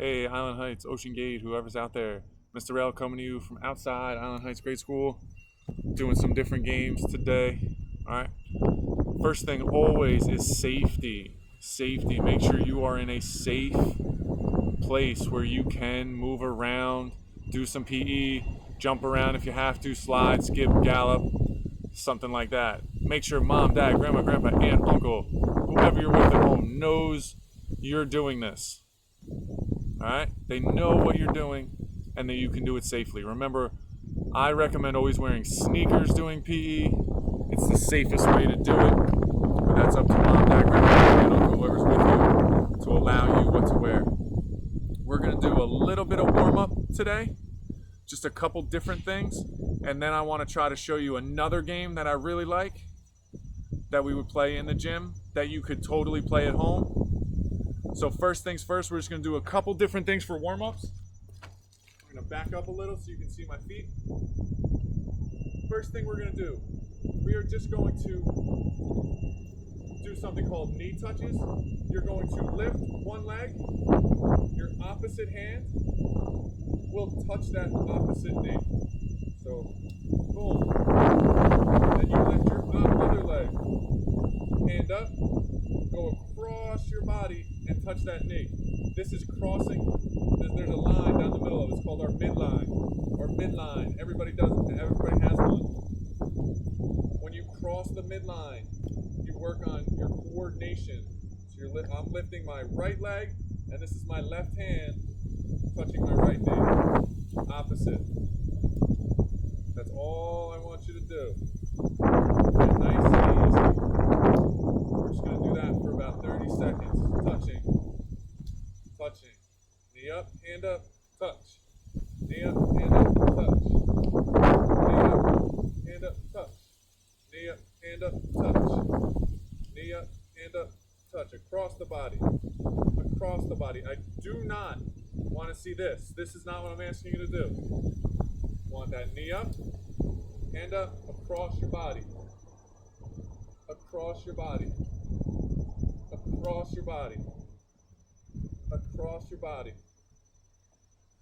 Hey, Island Heights, Ocean Gate, whoever's out there. Mr. L coming to you from outside Island Heights Grade School, doing some different games today. All right. First thing always is safety. Safety. Make sure you are in a safe place where you can move around, do some PE, jump around if you have to, slide, skip, gallop, something like that. Make sure mom, dad, grandma, grandpa, aunt, uncle, whoever you're with at home knows you're doing this. All right? They know what you're doing and that you can do it safely. Remember, I recommend always wearing sneakers doing PE. It's the safest way to do it. But that's up to mom, dad, grandma, aunt, uncle, whoever's with you to allow you what to wear. We're going to do a little bit of warm-up today, just a couple different things, and then I want to try to show you another game that I really like that we would play in the gym that you could totally play at home. So first things first, we're just going to do a couple different things for warm-ups. I'm going to back up a little so you can see my feet. First thing we're going to do, we are just going to do something called knee touches. You're going to lift one leg, your opposite hand will touch that opposite knee. So, boom. Then you lift your other leg, hand up, go across your body and touch that knee. This is crossing. There's a line down the middle of it. It's called our midline. Our midline. Everybody does it. Everybody has one. When you cross the midline, you work on your coordination. So I'm lifting my right leg, and this is my left hand touching my right knee. Opposite. That's all I want you to do. And nice and easy. We're just going to do that for about 30 seconds. Touching. Touching. Knee up, hand up, touch. Knee up, hand up, touch. Knee up, hand up, touch. Knee up, hand up, touch. Knee up, hand up, touch. Across the body. Across the body. I do not want to see this. This is not what I'm asking you to do. Want that knee up, hand up, across your body. Across your body. Across your body. Across your body.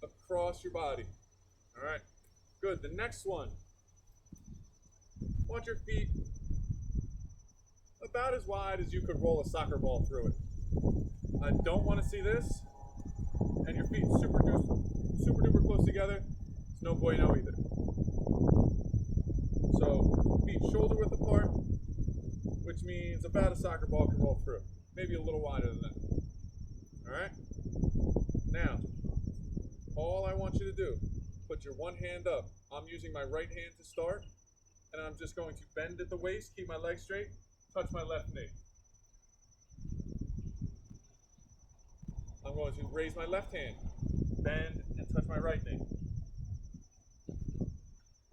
Across your body. All right. Good. The next one. Want your feet about as wide as you could roll a soccer ball through it. I don't want to see this. And your feet super duper close together. It's no bueno either. So feet shoulder width apart, which means about a soccer ball can roll through. Maybe a little wider than that. Alright? Now, all I want you to do, put your one hand up. I'm using my right hand to start, and I'm just going to bend at the waist, keep my leg straight, touch my left knee. I'm going to raise my left hand, bend and touch my right knee.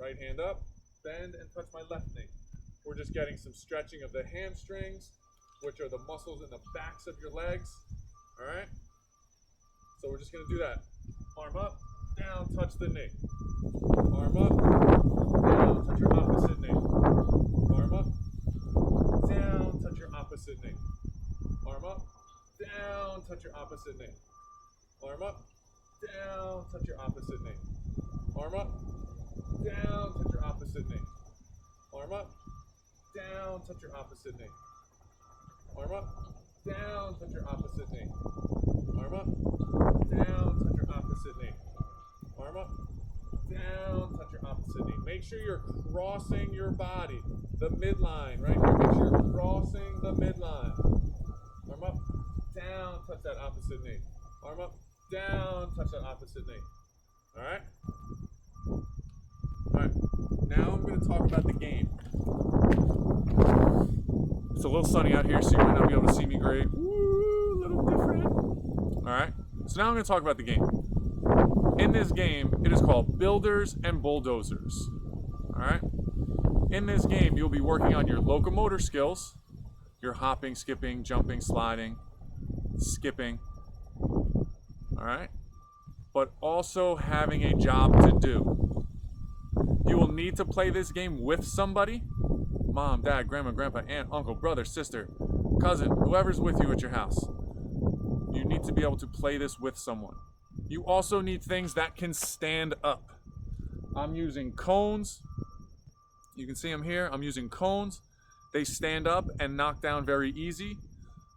Right hand up, bend and touch my left knee. We're just getting some stretching of the hamstrings, which are the muscles in the backs of your legs. All right? So we're just going to do that. Arm up, down, touch the knee. Arm up, down, touch your opposite knee. Arm up, down, touch your opposite knee. Arm up, down, touch your opposite knee. Arm up, down, touch your opposite knee. Arm up, down, touch your opposite knee. Arm up, down, touch your opposite knee. Arm up, down, touch your opposite knee. Arm up, down, touch your opposite knee. Arm up, down, touch your opposite knee. Make sure you're crossing your body, the midline, right here. Make sure you're crossing the midline. Arm up, down, touch that opposite knee. Arm up, down, touch that opposite knee. All right? All right. Now I'm going to talk about the game. It's a little sunny out here, so you might not be able to see me great. Woo, a little different. All right. So now I'm going to talk about the game. In this game, it is called Builders and Bulldozers. All right. In this game, you'll be working on your locomotor skills, your hopping, skipping, jumping, sliding, skipping. All right. But also having a job to do. You will need to play this game with somebody. Mom, dad, grandma, grandpa, aunt, uncle, brother, sister, cousin, whoever's with you at your house. You need to be able to play this with someone. You also need things that can stand up. I'm using cones. You can see them here. I'm using cones. They stand up and knock down very easy.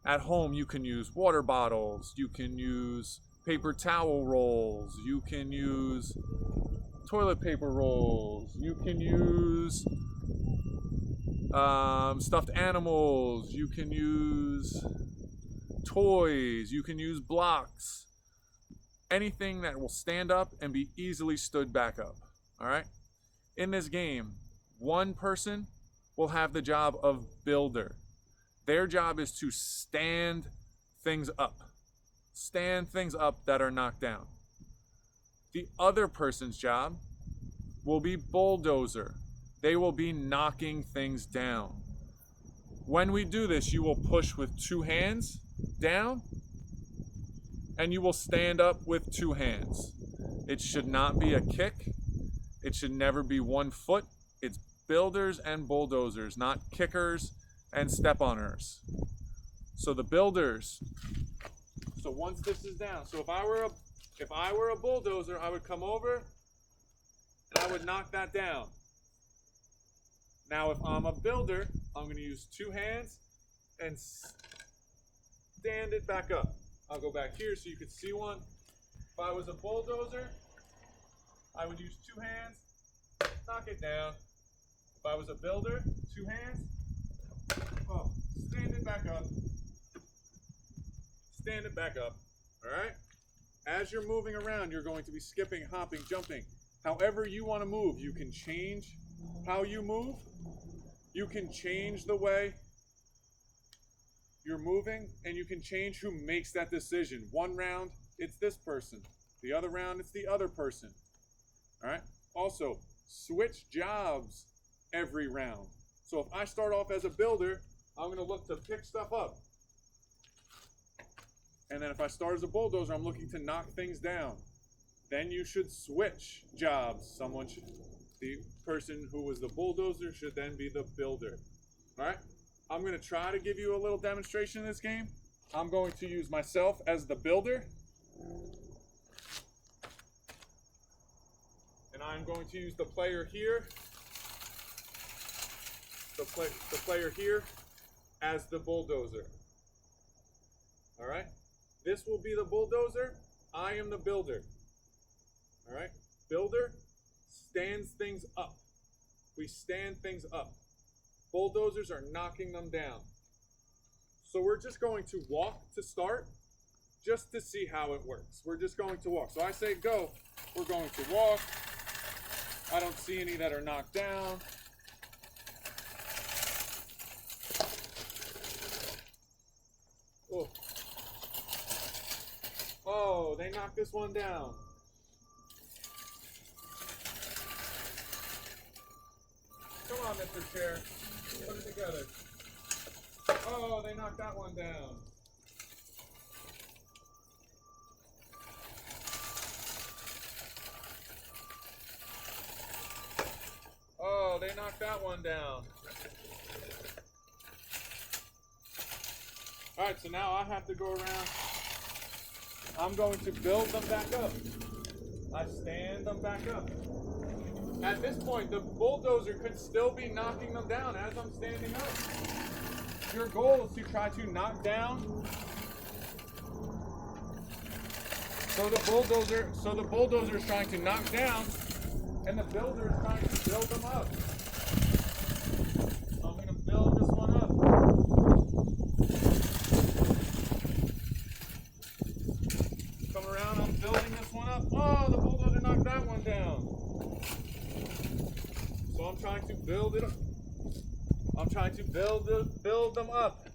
At home, you can use water bottles. You can use paper towel rolls. You can use toilet paper rolls. You can use stuffed animals. You can use toys. You can use blocks. Anything that will stand up and be easily stood back up. All right? In this game, one person will have the job of builder. Their job is to stand things up. Stand things up that are knocked down. The other person's job will be bulldozer. They will be knocking things down. When we do this, you will push with 2 hands down, and you will stand up with 2 hands. It should not be a kick. It should never be 1 foot. It's builders and bulldozers, not kickers and step-oners. So the builders. So once this is down, so if I were a bulldozer, I would come over and I would knock that down. Now if I'm a builder, I'm going to use 2 hands and stand it back up. I'll go back here so you can see one. If I was a bulldozer, I would use 2 hands, knock it down. If I was a builder, 2 hands, stand it back up. Stand it back up, all right? As you're moving around, you're going to be skipping, hopping, jumping. However you want to move, you can change how you move. You can change the way you're moving, and you can change who makes that decision. One round, it's this person. The other round, it's the other person. All right? Also, switch jobs every round. So if I start off as a builder, I'm going to look to pick stuff up. And then if I start as a bulldozer, I'm looking to knock things down. Then you should switch jobs. The person who was the bulldozer should then be the builder. All right? I'm going to try to give you a little demonstration in this game. I'm going to use myself as the builder. And I'm going to use the player here. The player here as the bulldozer. All right? This will be the bulldozer. I am the builder. All right? Builder stands things up. We stand things up. Bulldozers are knocking them down. So we're just going to walk to start just to see how it works. We're just going to walk. So I say go. We're going to walk. I don't see any that are knocked down. Oh. Oh, they knocked this one down. Come on, Mr. Chair. Put it together. Oh, they knocked that one down. Oh, they knocked that one down. All right, so now I have to go around. I'm going to build them back up. I stand them back up. At this point, the bulldozer could still be knocking them down as I'm standing up. Your goal is to try to knock down. So the bulldozer is trying to knock down, and the builder is trying to build them up. So I'm going to build this one up. Come around, I'm building this one up. Oh, the bulldozer knocked that one down. So I'm trying to build it up. I'm trying to build them up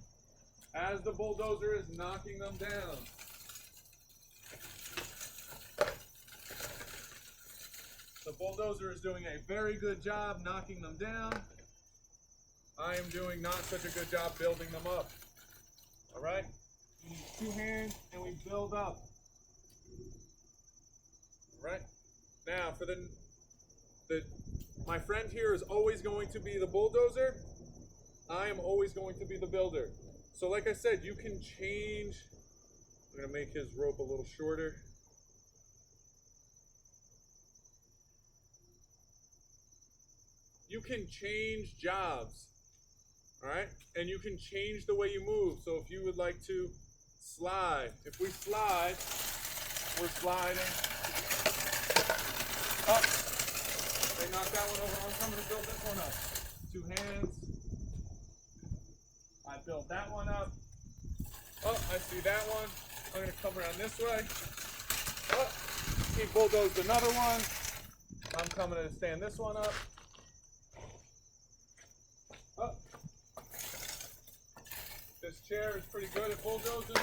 as the bulldozer is knocking them down. The bulldozer is doing a very good job knocking them down. I am doing not such a good job building them up. All right? We use 2 hands and we build up. All right? Now, for my friend here is always going to be the bulldozer. I am always going to be the builder. So like I said, you can change. I'm going to make his rope a little shorter. you can change jobs. All right? And you can change the way you move. So if you would like to slide, if we slide, we're sliding up. They knocked that one over. I'm coming to build this one up. 2 hands. I built that one up. Oh, I see that one. I'm going to come around this way. Oh, he bulldozed another one. I'm coming to stand this one up. Oh. This chair is pretty good at bulldozing.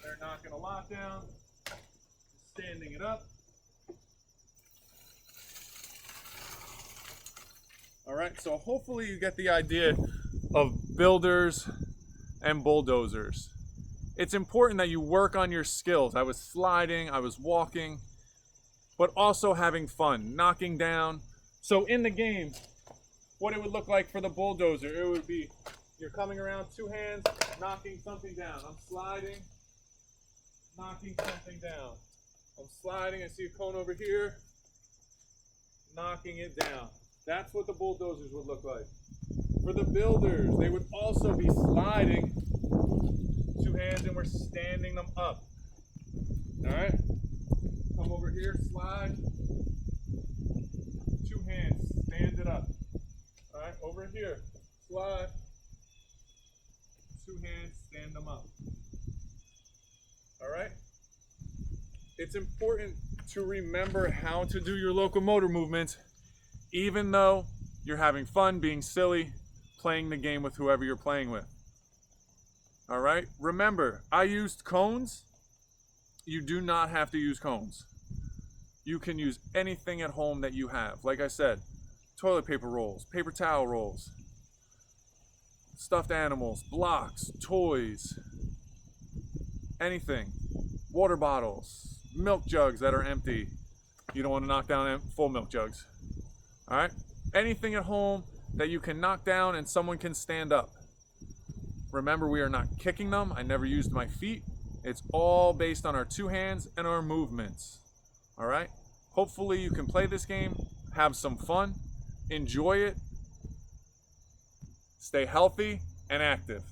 They're knocking a lot down. Standing it up. All right, so hopefully you get the idea of builders and bulldozers. It's important that you work on your skills. I was sliding, I was walking, but also having fun, knocking down. So in the game, what it would look like for the bulldozer, it would be you're coming around 2 hands, knocking something down. I'm sliding, knocking something down. I'm sliding, I see a cone over here, knocking it down. That's what the bulldozers would look like. For the builders, they would also be sliding 2 hands and we're standing them up. All right? Come over here, slide. 2 hands, stand it up. All right, over here, slide. 2 hands, stand them up. All right? It's important to remember how to do your locomotor movements, even though you're having fun, being silly, playing the game with whoever you're playing with. All right? Remember, I used cones. You do not have to use cones. You can use anything at home that you have. Like I said, toilet paper rolls, paper towel rolls, stuffed animals, blocks, toys, anything. Water bottles, milk jugs that are empty. You don't want to knock down full milk jugs. All right? Anything at home that you can knock down and someone can stand up. Remember, we are not kicking them. I never used my feet. It's all based on our 2 hands and our movements. All right? Hopefully you can play this game, have some fun, enjoy it, stay healthy and active.